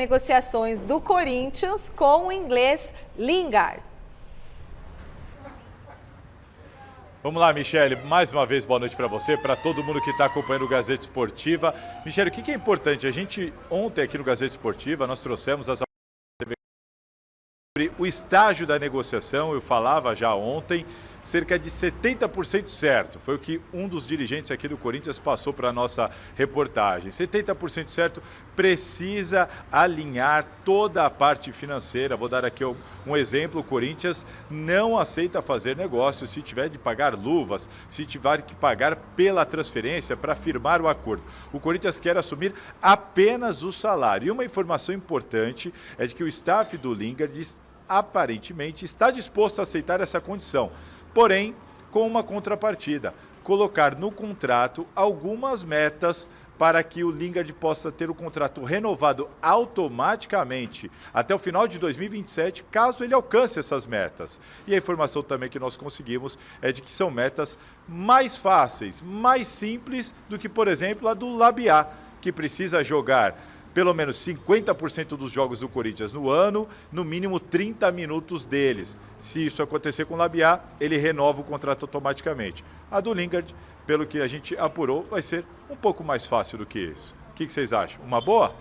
Negociações do Corinthians com o inglês Lingard. Vamos lá, Michele, mais uma vez boa noite para você, para todo mundo que está acompanhando o Gazeta Esportiva. Michele, o que é importante? A gente, ontem aqui no Gazeta Esportiva, nós trouxemos as sobre o estágio da negociação. Eu falava já ontem, cerca de 70% certo. Foi o que um dos dirigentes aqui do Corinthians passou para a nossa reportagem. 70% certo, precisa alinhar toda a parte financeira. Vou dar aqui um exemplo: o Corinthians não aceita fazer negócio se tiver de pagar luvas, se tiver que pagar pela transferência para firmar o acordo. O Corinthians quer assumir apenas o salário. E uma informação importante é de que o staff do Lingard aparentemente está disposto a aceitar essa condição, porém com uma contrapartida: colocar no contrato algumas metas para que o Lingard possa ter o contrato renovado automaticamente até o final de 2027, caso ele alcance essas metas. E a informação também que nós conseguimos é de que são metas mais fáceis, mais simples do que, por exemplo, a do Labiá, que precisa jogar pelo menos 50% dos jogos do Corinthians no ano, no mínimo 30 minutos deles. Se isso acontecer com o Labiá, ele renova o contrato automaticamente. A do Lingard, pelo que a gente apurou, vai ser um pouco mais fácil do que isso. O que vocês acham? Uma boa?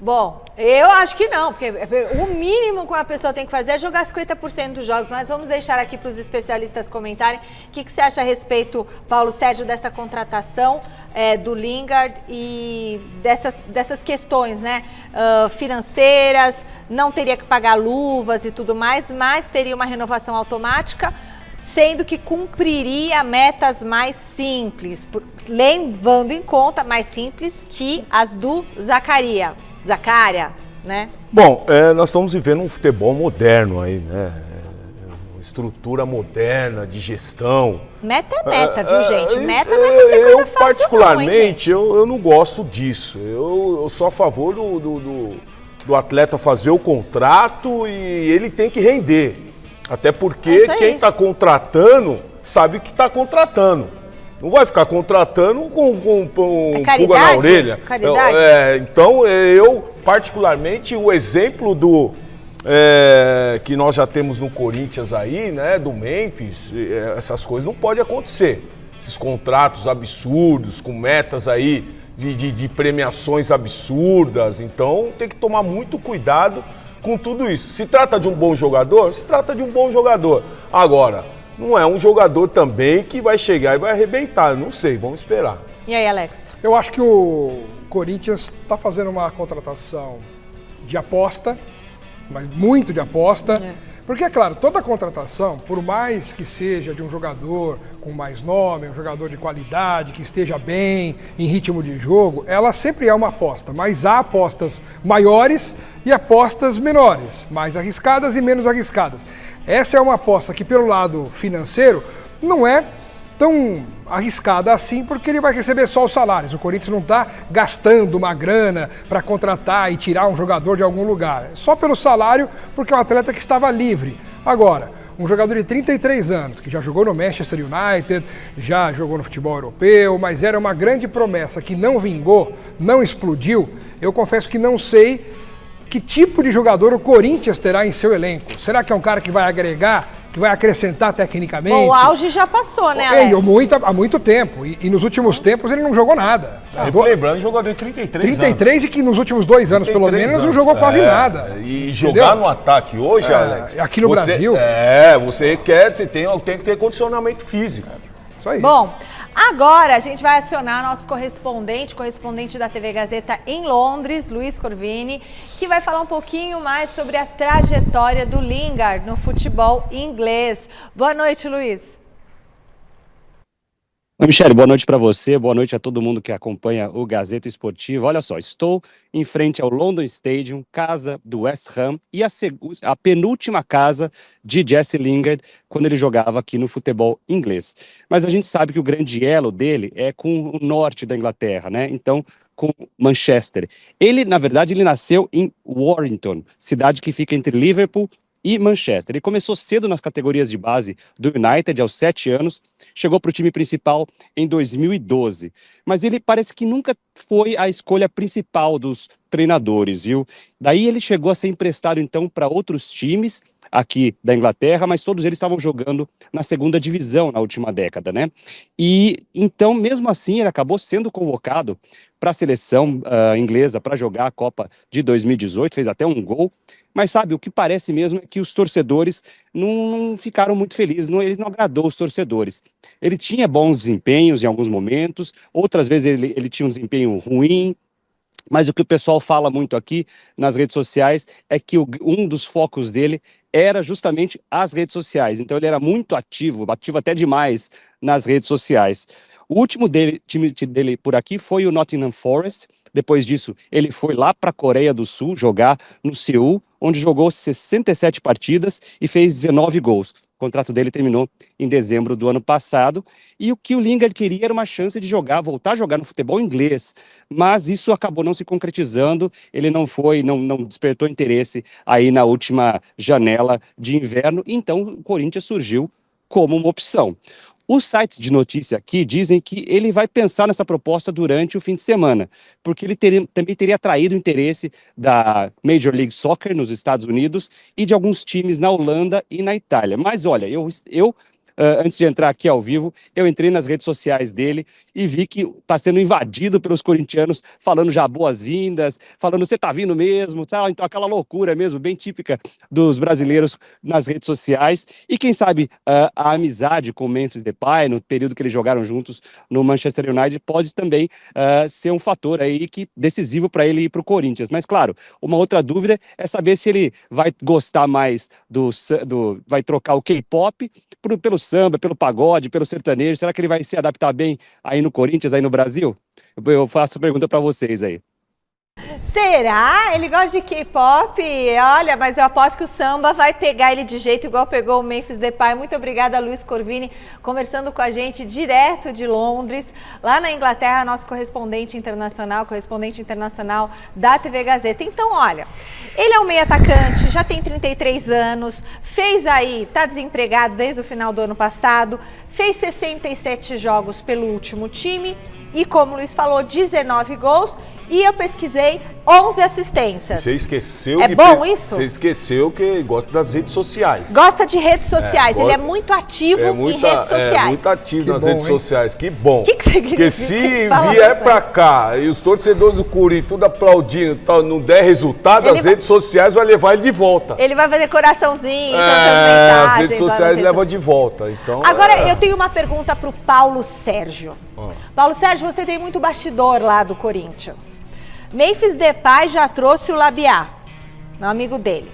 Bom, eu acho que não, porque o mínimo que uma pessoa tem que fazer é jogar 50% dos jogos. Mas vamos deixar aqui para os especialistas comentarem o que você acha a respeito, Paulo Sérgio, dessa contratação do Lingard e dessas questões, né, financeiras. Não teria que pagar luvas e tudo mais, mas teria uma renovação automática, sendo que cumpriria metas mais simples, levando em conta mais simples que as do Zaccaria, né? Bom, nós estamos vivendo um futebol moderno aí, né? Uma estrutura moderna de gestão. Meta é meta, viu, gente? Meta não é coisa eu fácil, particularmente, não, hein, eu não gosto disso. Eu sou a favor do atleta fazer o contrato e ele tem que render. Até porque quem está contratando sabe que está contratando. Não vai ficar contratando com pulga na orelha. Caridade? Então, eu, particularmente, o exemplo que nós já temos no Corinthians aí, né, do Memphis, essas coisas não podem acontecer. Esses contratos absurdos, com metas aí de premiações absurdas. Então, tem que tomar muito cuidado com tudo isso. Se trata de um bom jogador, se trata de um bom jogador. Agora, não é um jogador também que vai chegar e vai arrebentar. Não sei, vamos esperar. E aí, Alex? Eu acho que o Corinthians está fazendo uma contratação de aposta, mas muito de aposta. Porque, é claro, toda contratação, por mais que seja de um jogador com mais nome, um jogador de qualidade, que esteja bem, em ritmo de jogo, ela sempre é uma aposta. Mas há apostas maiores e apostas menores, mais arriscadas e menos arriscadas. Essa é uma aposta que, pelo lado financeiro, não é tão arriscada assim, porque ele vai receber só os salários. O Corinthians não está gastando uma grana para contratar e tirar um jogador de algum lugar. É só pelo salário, porque é um atleta que estava livre. Agora, um jogador de 33 anos, que já jogou no Manchester United, já jogou no futebol europeu, mas era uma grande promessa que não vingou, não explodiu, eu confesso que não sei que tipo de jogador o Corinthians terá em seu elenco. Será que é um cara que vai agregar, que vai acrescentar tecnicamente? Bom, o auge já passou, né, Alex? Há muito tempo. E nos últimos tempos ele não jogou nada. Sempre lembrando, jogador de 33 anos. E que nos últimos 2 anos, pelo menos, não jogou quase nada. E jogar no ataque hoje, Alex... Aqui no Brasil... Você tem que ter condicionamento físico. Isso aí. Bom, agora a gente vai acionar nosso correspondente da TV Gazeta em Londres, Luiz Corvini, que vai falar um pouquinho mais sobre a trajetória do Lingard no futebol inglês. Boa noite, Luiz. Oi, Michele, boa noite para você, boa noite a todo mundo que acompanha o Gazeta Esportiva. Olha só, estou em frente ao London Stadium, casa do West Ham, e a penúltima casa de Jesse Lingard quando ele jogava aqui no futebol inglês. Mas a gente sabe que o grande elo dele é com o norte da Inglaterra, né? Então, com Manchester. Ele, na verdade, ele nasceu em Warrington, cidade que fica entre Liverpool e Manchester. Ele começou cedo nas categorias de base do United, aos 7 anos, chegou para o time principal em 2012. Mas ele parece que nunca foi a escolha principal dos treinadores, viu? Daí ele chegou a ser emprestado, então, para outros times aqui da Inglaterra, mas todos eles estavam jogando na segunda divisão na última década, né? E, então, mesmo assim, ele acabou sendo convocado para a seleção inglesa para jogar a Copa de 2018, fez até um gol. Mas sabe, o que parece mesmo é que os torcedores não ficaram muito felizes, ele não agradou os torcedores. Ele tinha bons desempenhos em alguns momentos, outras vezes ele tinha um desempenho ruim, mas o que o pessoal fala muito aqui nas redes sociais é que um dos focos dele era justamente as redes sociais. Então ele era muito ativo até demais nas redes sociais. O último time dele por aqui foi o Nottingham Forest. Depois disso, ele foi lá para a Coreia do Sul jogar no Seul, onde jogou 67 partidas e fez 19 gols. O contrato dele terminou em dezembro do ano passado. E o que o Lingard queria era uma chance de voltar a jogar no futebol inglês. Mas isso acabou não se concretizando. Ele não despertou interesse aí na última janela de inverno. Então, o Corinthians surgiu como uma opção. Os sites de notícia aqui dizem que ele vai pensar nessa proposta durante o fim de semana, porque ele também teria atraído o interesse da Major League Soccer nos Estados Unidos e de alguns times na Holanda e na Itália. Mas olha, eu antes de entrar aqui ao vivo, eu entrei nas redes sociais dele e vi que está sendo invadido pelos corintianos, falando já boas-vindas, falando você está vindo mesmo, tá? Então aquela loucura mesmo, bem típica dos brasileiros nas redes sociais. E quem sabe a amizade com o Memphis Depay, no período que eles jogaram juntos no Manchester United, pode também ser um fator aí decisivo para ele ir para o Corinthians. Mas claro, uma outra dúvida é saber se ele vai gostar mais vai trocar o K-pop pelo samba, pelo pagode, pelo sertanejo. Será que ele vai se adaptar bem aí no Corinthians, aí no Brasil? Eu faço a pergunta para vocês aí. Será? Ele gosta de K-pop? Olha, mas eu aposto que o samba vai pegar ele de jeito igual pegou o Memphis Depay. Muito obrigada, Luiz Corvini, conversando com a gente direto de Londres, lá na Inglaterra, nosso correspondente internacional da TV Gazeta. Então, olha, ele é um meio atacante, já tem 33 anos, tá desempregado desde o final do ano passado, fez 67 jogos pelo último time e, como o Luiz falou, 19 gols. E eu pesquisei 11 assistências. Você esqueceu bom isso? Você esqueceu que gosta das redes sociais. Gosta de redes sociais. Ele é muito ativo em redes sociais. É muito ativo nas redes sociais. Que bom. O que significa? Porque se vier pra cá e os torcedores do Corinthians tudo aplaudindo, não der resultado, as redes sociais vai levar ele de volta. Ele vai fazer coraçãozinho, mensagens. As redes sociais levam de volta. Então, agora, eu tenho uma pergunta pro Paulo Sérgio. Paulo Sérgio, você tem muito bastidor lá do Corinthians. Memphis Depay já trouxe o Labiá, um amigo dele.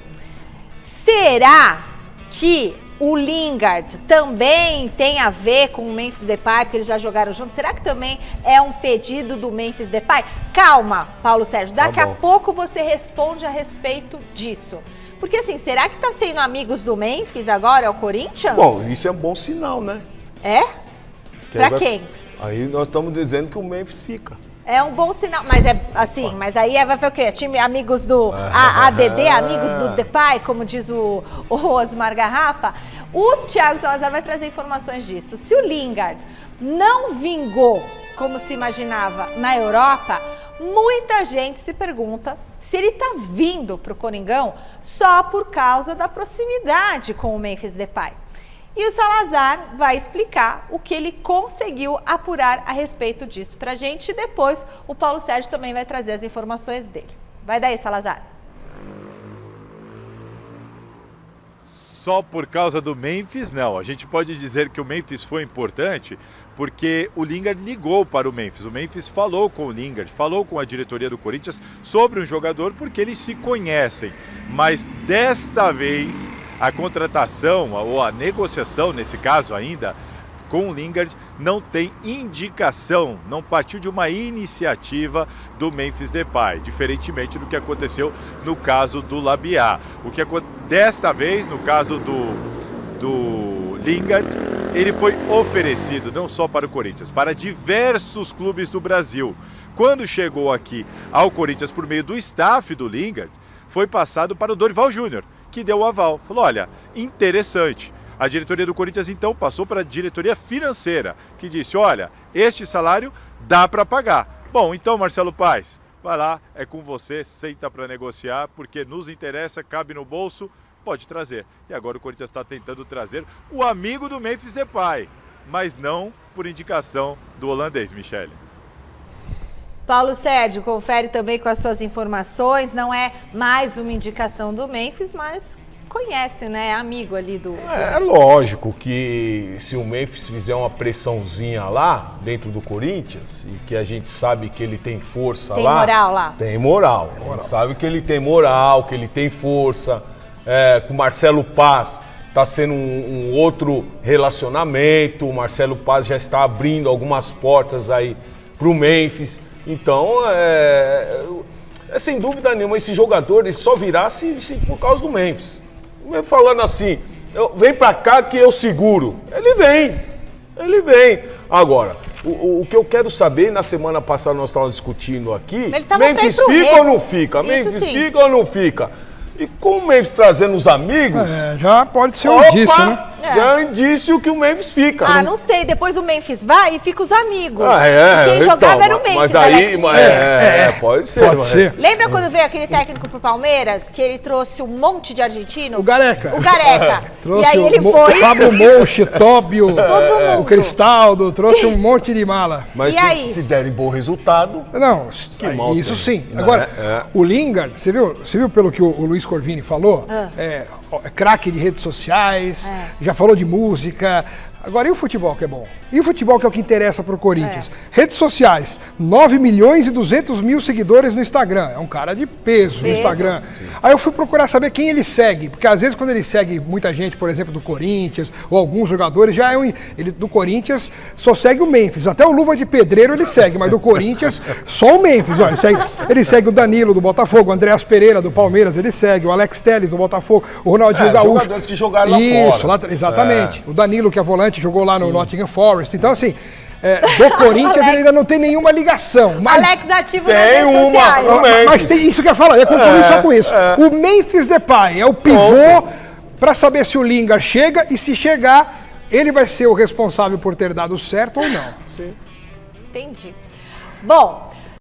Será que o Lingard também tem a ver com o Memphis Depay, porque eles já jogaram juntos? Será que também é um pedido do Memphis Depay? Calma, Paulo Sérgio, daqui a pouco você responde a respeito disso. Porque assim, será que tá sendo amigos do Memphis agora, o Corinthians? Bom, isso é um bom sinal, né? É? Pra quem? Aí nós estamos dizendo que o Memphis fica. É um bom sinal, mas é assim, mas aí vai ver o quê? Time amigos do ADD, amigos do Depay, como diz o Osmar Garrafa. O Thiago Salazar vai trazer informações disso. Se o Lingard não vingou como se imaginava na Europa, muita gente se pergunta se ele está vindo para o Coringão só por causa da proximidade com o Memphis Depay. E o Salazar vai explicar o que ele conseguiu apurar a respeito disso pra gente. E depois o Paulo Sérgio também vai trazer as informações dele. Vai daí, Salazar. Só por causa do Memphis, não. A gente pode dizer que o Memphis foi importante porque o Lingard ligou para o Memphis. O Memphis falou com o Lingard, falou com a diretoria do Corinthians sobre um jogador porque eles se conhecem. Mas desta vez a contratação ou a negociação, nesse caso ainda, com o Lingard não tem indicação, não partiu de uma iniciativa do Memphis Depay, diferentemente do que aconteceu no caso do Labiá. Desta vez, no caso do Lingard, ele foi oferecido não só para o Corinthians, para diversos clubes do Brasil. Quando chegou aqui ao Corinthians por meio do staff do Lingard, foi passado para o Dorival Júnior, que deu o aval. Falou, olha, interessante. A diretoria do Corinthians, então, passou para a diretoria financeira, que disse, olha, este salário dá para pagar. Bom, então, Marcelo Paes, vai lá, é com você, senta para negociar, porque nos interessa, cabe no bolso, pode trazer. E agora o Corinthians está tentando trazer o amigo do Memphis Depay, mas não por indicação do holandês, Michele. Paulo Sérgio, confere também com as suas informações, não é mais uma indicação do Memphis, mas conhece, né? É amigo ali do... É lógico que se o Memphis fizer uma pressãozinha lá, dentro do Corinthians, e que a gente sabe que ele tem força Tem lá... moral lá. Tem moral. A gente sabe que ele tem moral, que ele tem força. Com o Marcelo Paes está sendo um outro relacionamento. O Marcelo Paes já está abrindo algumas portas aí para o Memphis. Então, sem dúvida nenhuma, esse jogador ele só virá se por causa do Memphis. Falando assim, vem pra cá que eu seguro. Ele vem. Agora, o que eu quero saber, na semana passada nós estávamos discutindo aqui, Memphis fica ou não fica? Memphis fica ou não fica? E com o Memphis trazendo os amigos... já pode ser um indício, né? Já é um indício que o Memphis fica. Ah, não sei. Depois o Memphis vai e fica os amigos. E quem jogava era o Memphis. Mas aí, pode ser. Pode ser. Lembra quando veio aquele técnico pro Palmeiras, que ele trouxe um monte de argentino? O Gareca. E aí ele foi... Pablo Monchi, Tóbio, Todo mundo. o Cristaldo, trouxe um monte de mala. Mas E aí? se derem bom resultado... Não, mal isso tem, sim. né? Agora, o Lingard, você viu pelo que o Luiz Corvini falou? É craque de redes sociais, já falou de música. Agora, e o futebol que é bom? E o futebol que é o que interessa pro Corinthians? Redes sociais, 9 milhões e 200 mil seguidores no Instagram. É um cara de peso no Instagram. Sim. Aí eu fui procurar saber quem ele segue, porque às vezes quando ele segue muita gente, por exemplo, do Corinthians, ou alguns jogadores, já ele do Corinthians só segue o Memphis. Até o Luva de Pedreiro ele segue, mas do Corinthians só o Memphis. Ó, ele segue o Danilo do Botafogo, o Andréas Pereira do Palmeiras, ele segue, o Alex Telles do Botafogo, o Ronaldinho Gaúcho. Jogadores que jogaram lá fora. Exatamente. O Danilo, que é volante, jogou lá no Nottingham Forest. Então, assim, do Corinthians ele ainda não tem nenhuma ligação. Mas Alex ativo tem nas redes sociais. mas tem isso que eu ia falar, eu ia concluir só com isso. O Memphis Depay é o pivô para saber se o Lingard chega e se chegar, ele vai ser o responsável por ter dado certo ou não. Entendi. Bom,